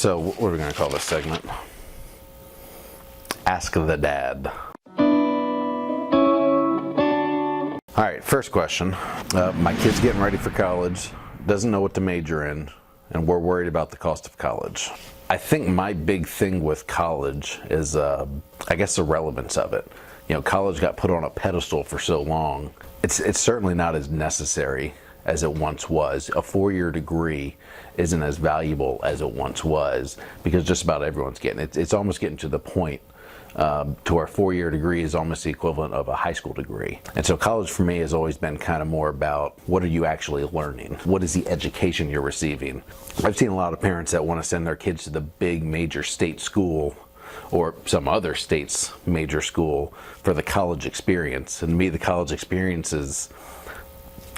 So what are we going to call this segment? Ask the Dad. All right, first question. My kid's getting ready for college, doesn't know what to major in, and we're worried about the cost of college. I think my big thing with college is, I guess, the relevance of it. You know, college got put on a pedestal for so long. It's certainly not as necessary as it once was. A 4-year degree isn't as valuable as it once was because just about everyone's getting it. It's almost getting to the point to where a 4-year degree is almost the equivalent of a high school degree. And so college for me has always been kind of more about what are you actually learning? What is the education you're receiving? I've seen a lot of parents that want to send their kids to the big major state school or some other state's major school for the college experience. And to me, the college experience is,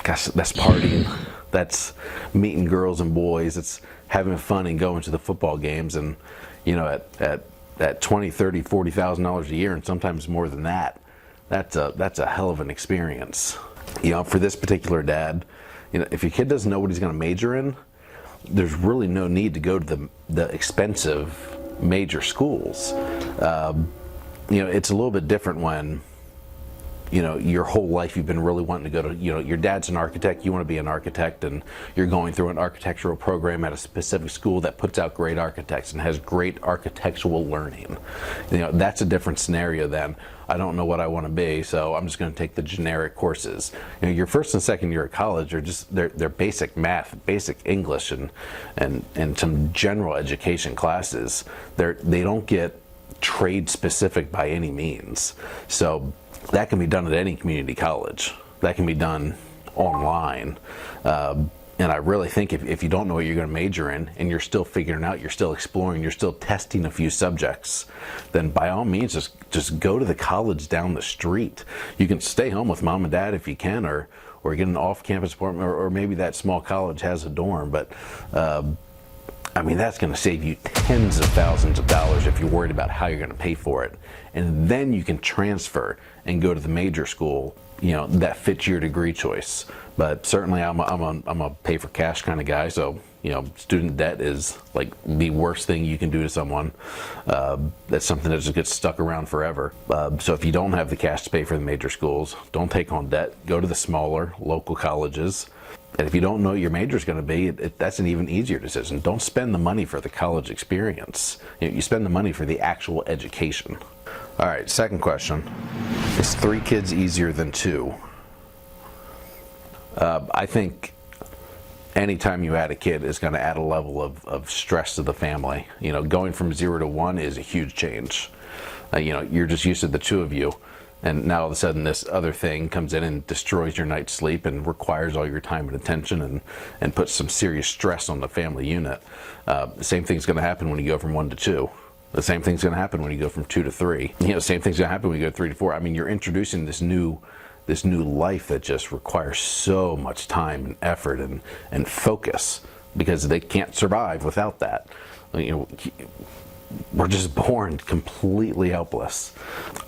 gosh, that's partying, that's meeting girls and boys, it's having fun and going to the football games. And, you know, at $20,000, $30,000, $40,000 a year, and sometimes more than that, that's a hell of an experience. You know, for this particular dad, you know, if your kid doesn't know what he's going to major in, there's really no need to go to the expensive major schools. You know, it's a little bit different when, you know, your whole life you've been really wanting to go to, you know, your dad's an architect, you want to be an architect, and you're going through an architectural program at a specific school that puts out great architects and has great architectural learning. You know, that's a different scenario than, I don't know what I want to be, so I'm just going to take the generic courses. You know, your first and second year of college are just, they're basic math, basic English, and some general education classes. They don't get trade specific by any means. So that can be done at any community college. That can be done online. And I really think if you don't know what you're going to major in and you're still figuring out, you're still exploring, you're still testing a few subjects, then by all means just go to the college down the street. You can stay home with mom and dad if you can, or get an off-campus apartment, or maybe that small college has a dorm. But I mean, that's going to save you tens of thousands of dollars if you're worried about how you're going to pay for it. And then you can transfer and go to the major school, you know, that fits your degree choice. But certainly I'm a pay for cash kind of guy. So, you know, student debt is like the worst thing you can do to someone. That's something that just gets stuck around forever. So if you don't have the cash to pay for the major schools, don't take on debt. Go to the smaller local colleges. And if you don't know what your major is going to be, that's an even easier decision. Don't spend the money for the college experience. You spend the money for the actual education. All right, second question. Is 3 kids easier than 2? I think anytime you add a kid is going to add a level of stress to the family. You know, going from 0 to 1 is a huge change. You know, you're just used to the 2 of you. And now all of a sudden this other thing comes in and destroys your night's sleep and requires all your time and attention and puts some serious stress on the family unit. The same thing's going to happen when you go from 1 to 2. The same thing's going to happen when you go from 2 to 3. You know, same thing's going to happen when you go 3 to 4. I mean, you're introducing this new life that just requires so much time and effort and focus, because they can't survive without that. You know, we're just born completely helpless.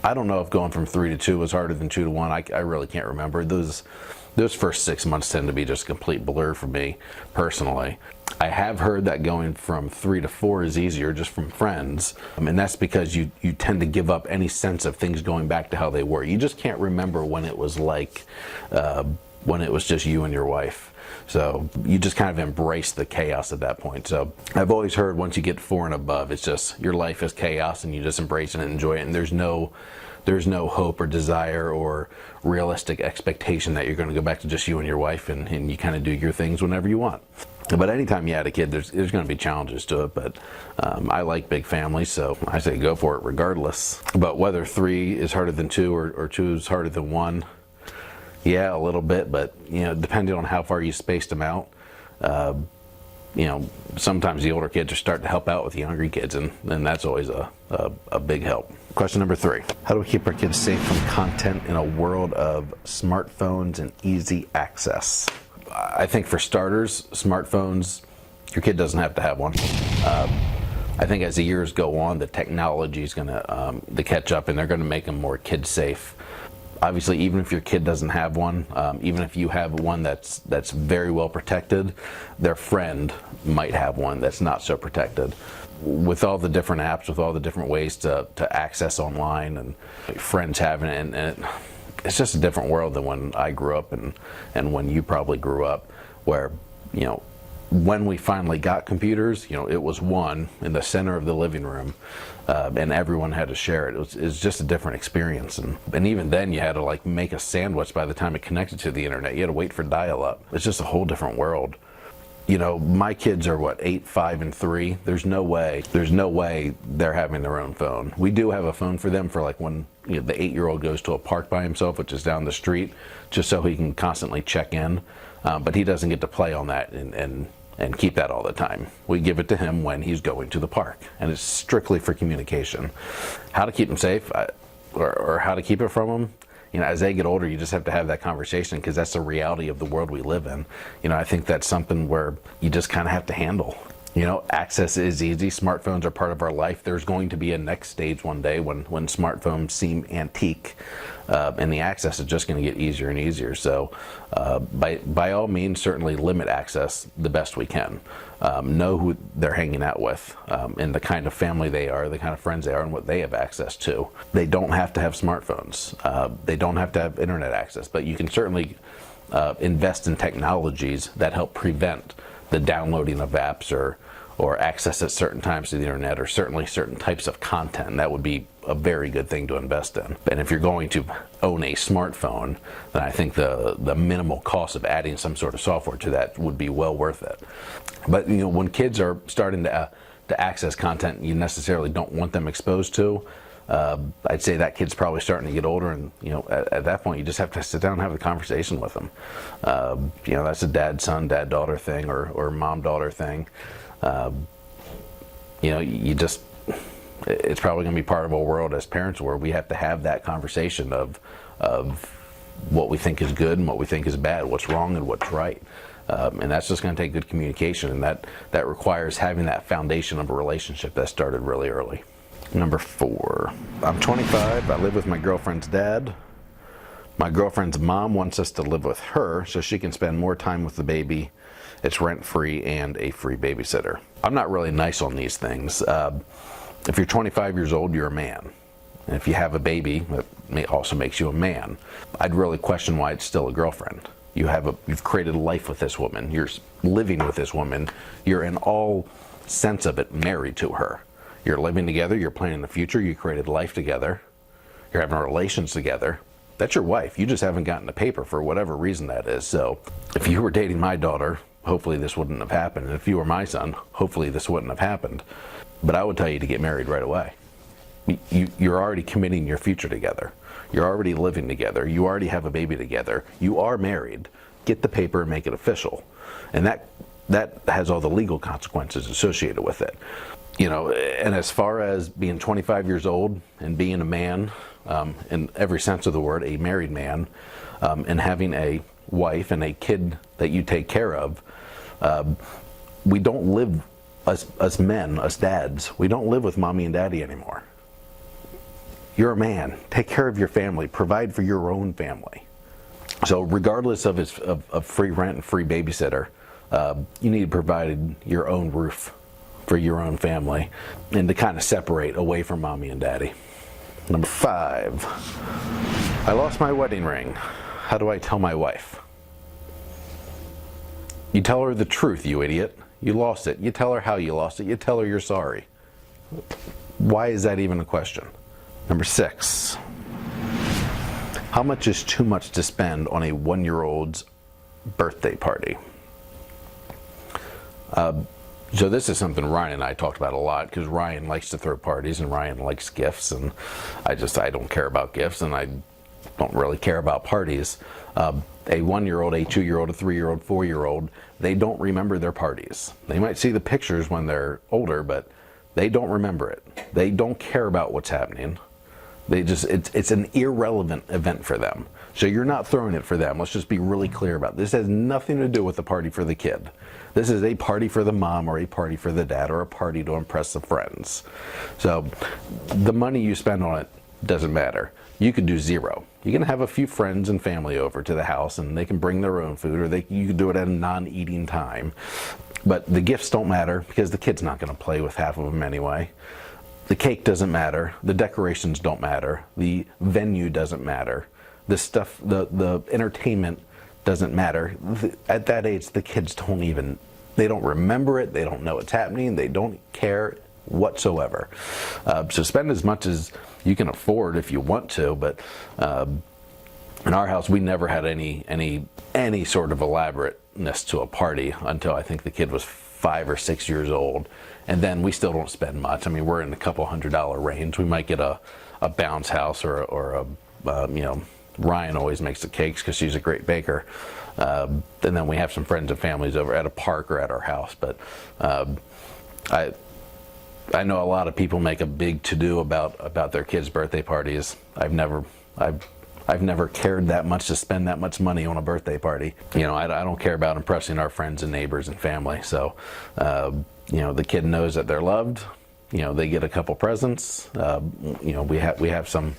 I don't know if going from 3 to 2 was harder than 2 to 1. I really can't remember. Those first 6 months tend to be just a complete blur for me personally. I have heard that going from 3 to 4 is easier, just from friends. And that's because you tend to give up any sense of things going back to how they were. You just can't remember when it was like, when it was just you and your wife. So you just kind of embrace the chaos at that point. So I've always heard once you get 4 and above, it's just your life is chaos and you just embrace it and enjoy it. And there's no hope or desire or realistic expectation that you're going to go back to just you and your wife and you kind of do your things whenever you want. But anytime you add a kid, there's going to be challenges to it. But I like big families, so I say go for it regardless. But whether 3 is harder than 2 or 2 is harder than 1, yeah, a little bit. But, you know, depending on how far you spaced them out, you know, sometimes the older kids are starting to help out with the younger kids, and that's always a big help. Question number 3. How do we keep our kids safe from content in a world of smartphones and easy access? I think for starters, smartphones, your kid doesn't have to have one. I think as the years go on, the technology is going to catch up, and they're going to make them more kid safe. Obviously, even if your kid doesn't have one, even if you have one that's very well protected, their friend might have one that's not so protected. With all the different apps, with all the different ways to access online, and friends having it, and it's just a different world than when I grew up and when you probably grew up, where, you know, when we finally got computers, you know, it was one in the center of the living room, and everyone had to share it. It was just a different experience, and even then you had to like make a sandwich by the time it connected to the internet. You had to wait for dial-up. It's just a whole different world. You know, my kids are what, 8, 5, and 3. There's no way they're having their own phone. We do have a phone for them for like when, you know, the 8-year-old goes to a park by himself, which is down the street, just so he can constantly check in. But he doesn't get to play on that and keep that all the time. We give it to him when he's going to the park, and it's strictly for communication. How to keep him safe, or how to keep it from him, you know, as they get older, you just have to have that conversation, because that's the reality of the world we live in. You know, I think that's something where you just kind of have to handle. You know, access is easy. Smartphones are part of our life. There's going to be a next stage one day when smartphones seem antique, and the access is just going to get easier and easier. So by all means, certainly limit access the best we can. Know who they're hanging out with, and the kind of family they are, the kind of friends they are, and what they have access to. They don't have to have smartphones. They don't have to have internet access, but you can certainly invest in technologies that help prevent the downloading of apps or access at certain times to the internet, or certainly certain types of content. That would be a very good thing to invest in. And if you're going to own a smartphone, then I think the minimal cost of adding some sort of software to that would be well worth it. But, you know, when kids are starting to access content you necessarily don't want them exposed to, I'd say that kid's probably starting to get older, and, you know, at that point you just have to sit down and have a conversation with them. You know, that's a dad-son, dad-daughter thing, or mom-daughter thing. You know, it's probably going to be part of our world as parents, where we have to have that conversation of what we think is good and what we think is bad, what's wrong and what's right. And that's just going to take good communication, and that requires having that foundation of a relationship that started really early. Number 4, I'm 25, I live with my girlfriend's dad. My girlfriend's mom wants us to live with her so she can spend more time with the baby. It's rent-free and a free babysitter. I'm not really nice on these things. If you're 25 years old, you're a man. And if you have a baby, that also makes you a man. I'd really question why it's still a girlfriend. You've created a life with this woman. You're living with this woman. You're in all sense of it married to her. You're living together, you're planning the future, you created life together, you're having relations together. That's your wife. You just haven't gotten the paper for whatever reason that is. So if you were dating my daughter, hopefully this wouldn't have happened. And if you were my son, hopefully this wouldn't have happened. But I would tell you to get married right away. You're already committing your future together. You're already living together. You already have a baby together. You are married. Get the paper and make it official. And that has all the legal consequences associated with it. You know, and as far as being 25 years old and being a man, in every sense of the word, a married man, and having a wife and a kid that you take care of, we don't live, us men, us dads, we don't live with mommy and daddy anymore. You're a man. Take care of your family. Provide for your own family. So regardless of free rent and free babysitter, you need to provide your own roof for your own family, and to kind of separate away from mommy and daddy. Number 5, I lost my wedding ring. How do I tell my wife? You tell her the truth, you idiot. You lost it. You tell her how you lost it. You tell her you're sorry. Why is that even a question? Number 6, how much is too much to spend on a 1-year-old's birthday party? So this is something Ryan and I talked about a lot, because Ryan likes to throw parties and Ryan likes gifts, and I don't care about gifts, and I don't really care about parties. A 1-year-old, a 2-year-old, a 3-year-old, 4-year-old, they don't remember their parties. They might see the pictures when they're older, but they don't remember it. They don't care about what's happening. It's an irrelevant event for them. So you're not throwing it for them. Let's just be really clear about it. This has nothing to do with the party for the kid. This is a party for the mom, or a party for the dad, or a party to impress the friends. So the money you spend on it doesn't matter. You could do zero. You can have a few friends and family over to the house, and they can bring their own food, or you can do it at a non-eating time. But the gifts don't matter because the kid's not going to play with half of them anyway. The cake doesn't matter. The decorations don't matter. The venue doesn't matter. The stuff, the entertainment doesn't matter. At that age, the kids they don't remember it. They don't know what's happening. They don't care whatsoever. So spend as much as you can afford if you want to, but in our house, we never had any sort of elaborateness to a party until I think the kid was 5 or 6 years old. And then we still don't spend much. I mean, we're in a couple $100 range. We might get a bounce house or a, Ryan always makes the cakes because she's a great baker. And then we have some friends and families over at a park or at our house. But I know a lot of people make a big to-do about their kids' birthday parties. I've never cared that much to spend that much money on a birthday party. I don't care about impressing our friends and neighbors and family. So, the kid knows that they're loved. They get a couple presents. We have some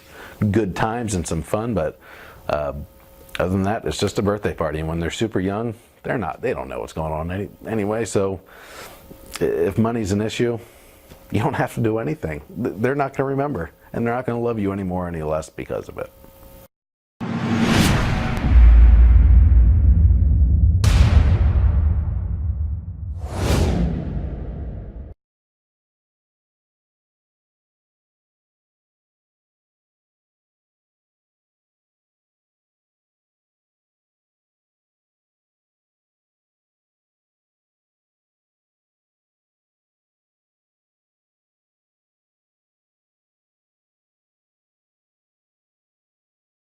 good times and some fun, but other than that, it's just a birthday party. And when they're super young, they don't know what's going on anyway. So if money's an issue, you don't have to do anything. They're not going to remember, and they're not going to love you any more, any less because of it.